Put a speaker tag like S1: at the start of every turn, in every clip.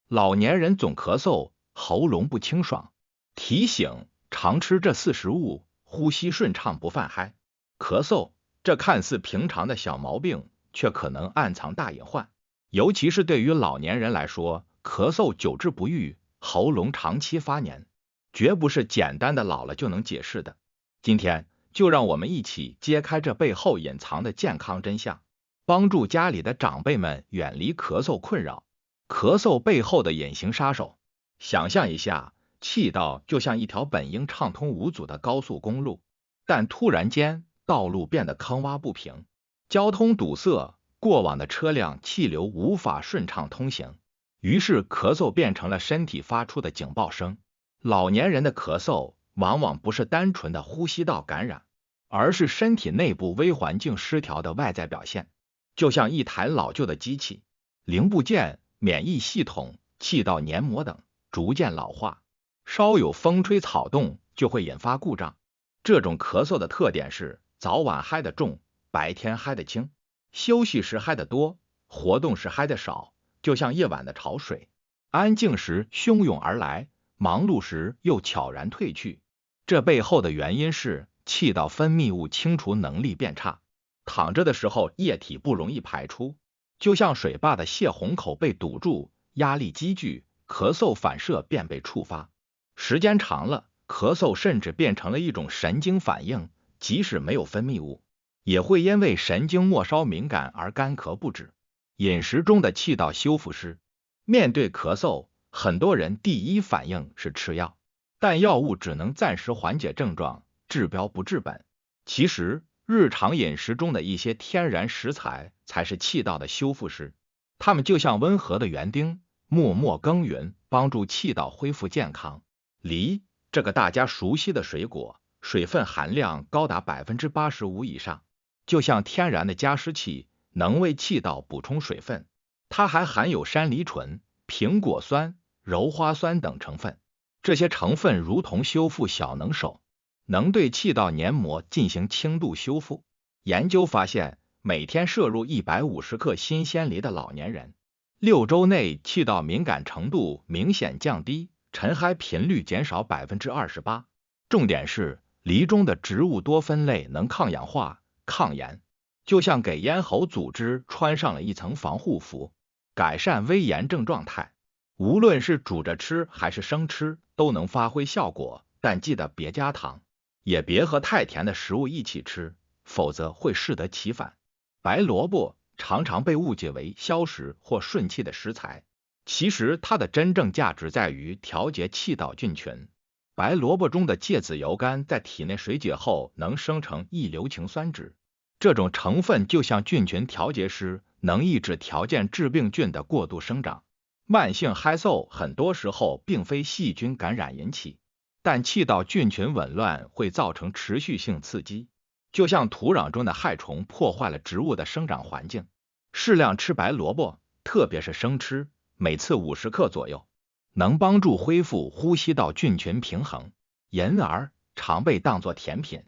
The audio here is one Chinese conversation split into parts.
S1: 老年人总咳嗽，喉咙不清爽。提醒：常吃这4食物，呼吸顺畅不犯嗨。咳嗽，这看似平常的小毛病，却可能暗藏大隐患。尤其是对于老年人来说，咳嗽久治不愈，喉咙长期发黏，绝不是简单的老了就能解释的。今天就让我们一起揭开这背后隐藏的健康真相，帮助家里的长辈们远离咳嗽困扰。咳嗽背后的隐形杀手，想象一下，气道就像一条本应畅通无阻的高速公路，但突然间道路变得坑洼不平，交通堵塞，过往的车辆气流无法顺畅通行，于是咳嗽变成了身体发出的警报声。老年人的咳嗽往往不是单纯的呼吸道感染，而是身体内部微环境失调的外在表现，就像一台老旧的机器，零部件、免疫系统、气道黏膜等逐渐老化，稍有风吹草动就会引发故障。这种咳嗽的特点是早晚嗨得重，白天嗨得轻，休息时嗨得多，活动时嗨得少，就像夜晚的潮水，安静时汹涌而来，忙碌时又悄然退去。这背后的原因是气道分泌物清除能力变差，躺着的时候液体不容易排出，就像水坝的泄洪口被堵住，压力积聚，咳嗽反射便被触发。时间长了，咳嗽甚至变成了一种神经反应，即使没有分泌物，也会因为神经末梢敏感而干咳不止。饮食中的气道修复师，面对咳嗽，很多人第一反应是吃药，但药物只能暂时缓解症状，治标不治本。其实，日常饮食中的一些天然食材才是气道的修复师，它们就像温和的园丁，默默耕耘，帮助气道恢复健康。梨，这个大家熟悉的水果，水分含量高达 85% 以上，就像天然的加湿器，能为气道补充水分。它还含有山梨醇、苹果酸、鞣花酸等成分，这些成分如同修复小能手，能对气道黏膜进行轻度修复。研究发现，每天摄入150克新鲜梨的老年人，6周内气道敏感程度明显降低，晨嗨频率减少 28%。重点是，梨中的植物多酚类能抗氧化、抗炎，就像给咽喉组织穿上了一层防护服，改善微炎症状态。无论是煮着吃还是生吃，都能发挥效果，但记得别加糖，也别和太甜的食物一起吃，否则会适得其反。白萝卜常常被误解为消食或顺气的食材，其实它的真正价值在于调节气道菌群。白萝卜中的芥子油苷在体内水解后能生成异硫氰酸酯，这种成分就像菌群调节师，能抑制条件致病菌的过度生长。慢性嗨嗽很多时候并非细菌感染引起，但气道菌群紊乱会造成持续性刺激，就像土壤中的害虫破坏了植物的生长环境。适量吃白萝卜，特别是生吃，每次50克左右，能帮助恢复呼吸道菌群平衡。银耳常被当作甜品，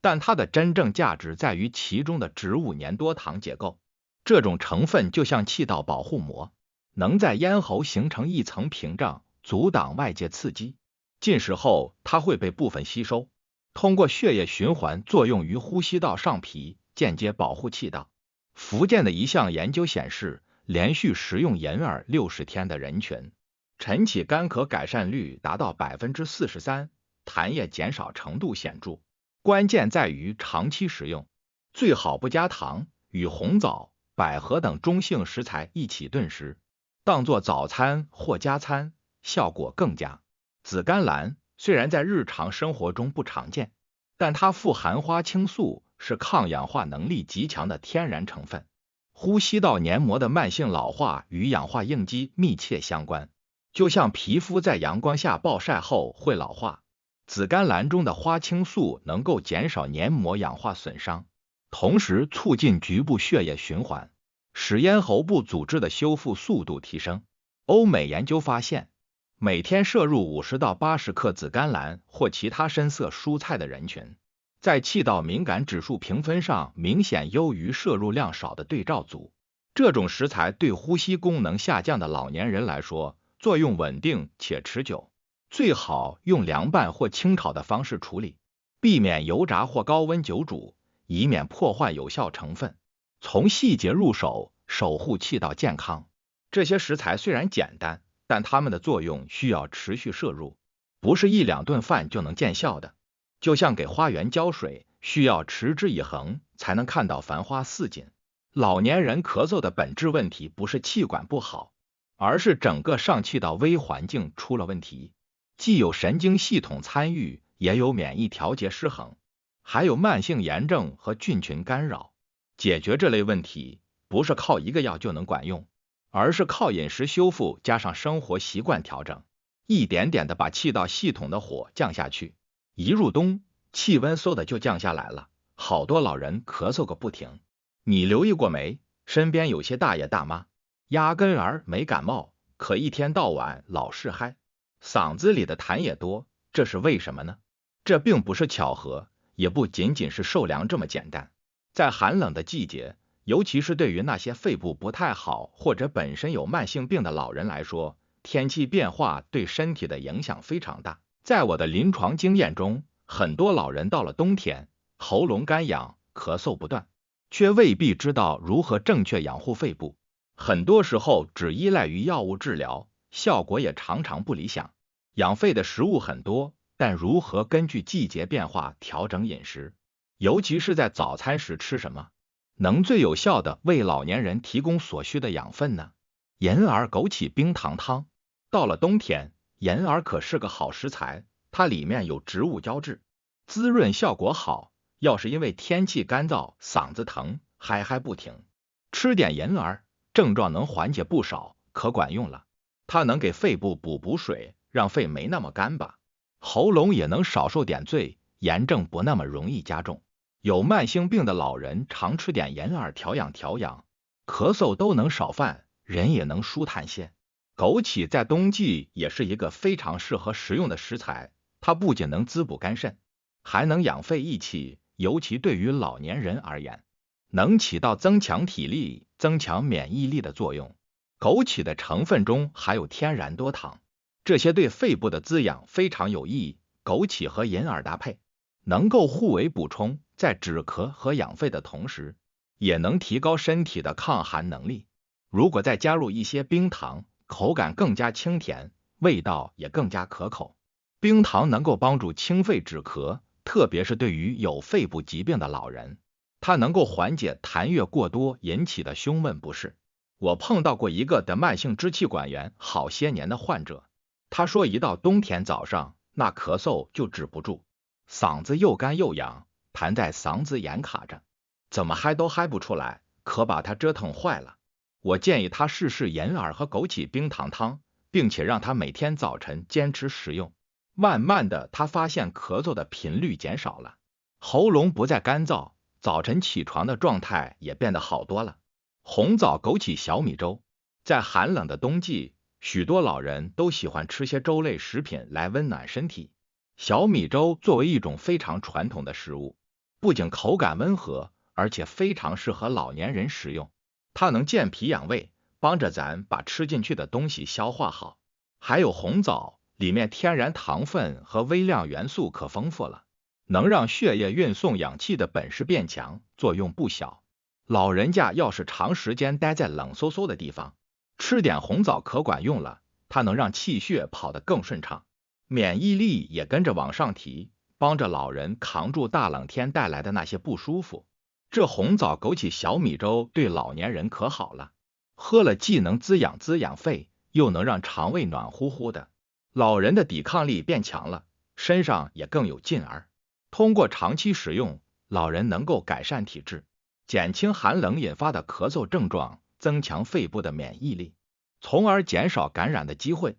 S1: 但它的真正价值在于其中的植物粘多糖结构，这种成分就像气道保护膜，能在咽喉形成一层屏障，阻挡外界刺激。进食后，它会被部分吸收，通过血液循环作用于呼吸道上皮，间接保护气道。福建的一项研究显示，连续食用银耳60天的人群，晨起干咳改善率达到 43%， 痰液减少程度显著。关键在于长期食用，最好不加糖，与红枣、百合等中性食材一起炖食，当作早餐或加餐，效果更佳。紫甘蓝虽然在日常生活中不常见，但它富含花青素，是抗氧化能力极强的天然成分。呼吸道黏膜的慢性老化与氧化应激密切相关，就像皮肤在阳光下暴晒后会老化，紫甘蓝中的花青素能够减少黏膜氧化损伤，同时促进局部血液循环，使咽喉部组织的修复速度提升。欧美研究发现，每天摄入50到80克紫甘蓝或其他深色蔬菜的人群，在气道敏感指数评分上明显优于摄入量少的对照组。这种食材对呼吸功能下降的老年人来说，作用稳定且持久，最好用凉拌或清炒的方式处理，避免油炸或高温久煮，以免破坏有效成分。从细节入手，守护气道健康。这些食材虽然简单，但它们的作用需要持续摄入，不是一两顿饭就能见效的。就像给花园浇水，需要持之以恒才能看到繁花似锦。老年人咳嗽的本质问题不是气管不好，而是整个上气道微环境出了问题，既有神经系统参与，也有免疫调节失衡，还有慢性炎症和菌群干扰。解决这类问题，不是靠一个药就能管用，而是靠饮食修复加上生活习惯调整，一点点的把气道系统的火降下去。一入冬，气温嗖的就降下来了，好多老人咳嗽个不停。你留意过没？身边有些大爷大妈，压根儿没感冒，可一天到晚老是嗨，嗓子里的痰也多，这是为什么呢？这并不是巧合，也不仅仅是受凉这么简单。在寒冷的季节，尤其是对于那些肺部不太好或者本身有慢性病的老人来说，天气变化对身体的影响非常大。在我的临床经验中，很多老人到了冬天，喉咙干痒，咳嗽不断，却未必知道如何正确养护肺部，很多时候只依赖于药物治疗，效果也常常不理想。养肺的食物很多，但如何根据季节变化调整饮食，尤其是在早餐时吃什么，能最有效的为老年人提供所需的养分呢？银耳枸杞冰糖汤。到了冬天，银耳可是个好食材，它里面有植物胶质，滋润效果好。要是因为天气干燥，嗓子疼，嗨不停，吃点银耳，症状能缓解不少，可管用了。它能给肺部补水，让肺没那么干巴，喉咙也能少受点罪，炎症不那么容易加重。有慢性病的老人常吃点银耳调养，咳嗽都能少犯，人也能舒坦些。枸杞在冬季也是一个非常适合食用的食材，它不仅能滋补肝肾，还能养肺益气，尤其对于老年人而言，能起到增强体力、增强免疫力的作用。枸杞的成分中含有天然多糖，这些对肺部的滋养非常有益。枸杞和银耳搭配，能够互为补充，在止咳和养肺的同时，也能提高身体的抗寒能力。如果再加入一些冰糖，口感更加清甜，味道也更加可口。冰糖能够帮助清肺止咳，特别是对于有肺部疾病的老人，它能够缓解痰液过多引起的胸闷不适。我碰到过一个得慢性支气管炎好些年的患者，他说一到冬天早上，那咳嗽就止不住，嗓子又干又痒，痰在嗓子眼卡着，怎么嗨都嗨不出来，可把他折腾坏了。我建议他试试银耳和枸杞冰糖汤，并且让他每天早晨坚持食用。慢慢的，他发现咳嗽的频率减少了，喉咙不再干燥，早晨起床的状态也变得好多了。红枣枸杞小米粥。在寒冷的冬季，许多老人都喜欢吃些粥类食品来温暖身体。小米粥作为一种非常传统的食物，不仅口感温和，而且非常适合老年人食用。它能健脾养胃，帮着咱把吃进去的东西消化好。还有红枣，里面天然糖分和微量元素可丰富了，能让血液运送氧气的本事变强，作用不小。老人家要是长时间待在冷飕飕的地方，吃点红枣可管用了，它能让气血跑得更顺畅，免疫力也跟着往上提，帮着老人扛住大冷天带来的那些不舒服。这红枣枸杞小米粥对老年人可好了，喝了既能滋养肺，又能让肠胃暖乎乎的，老人的抵抗力变强了，身上也更有劲儿。通过长期使用，老人能够改善体质，减轻寒冷引发的咳嗽症状，增强肺部的免疫力，从而减少感染的机会。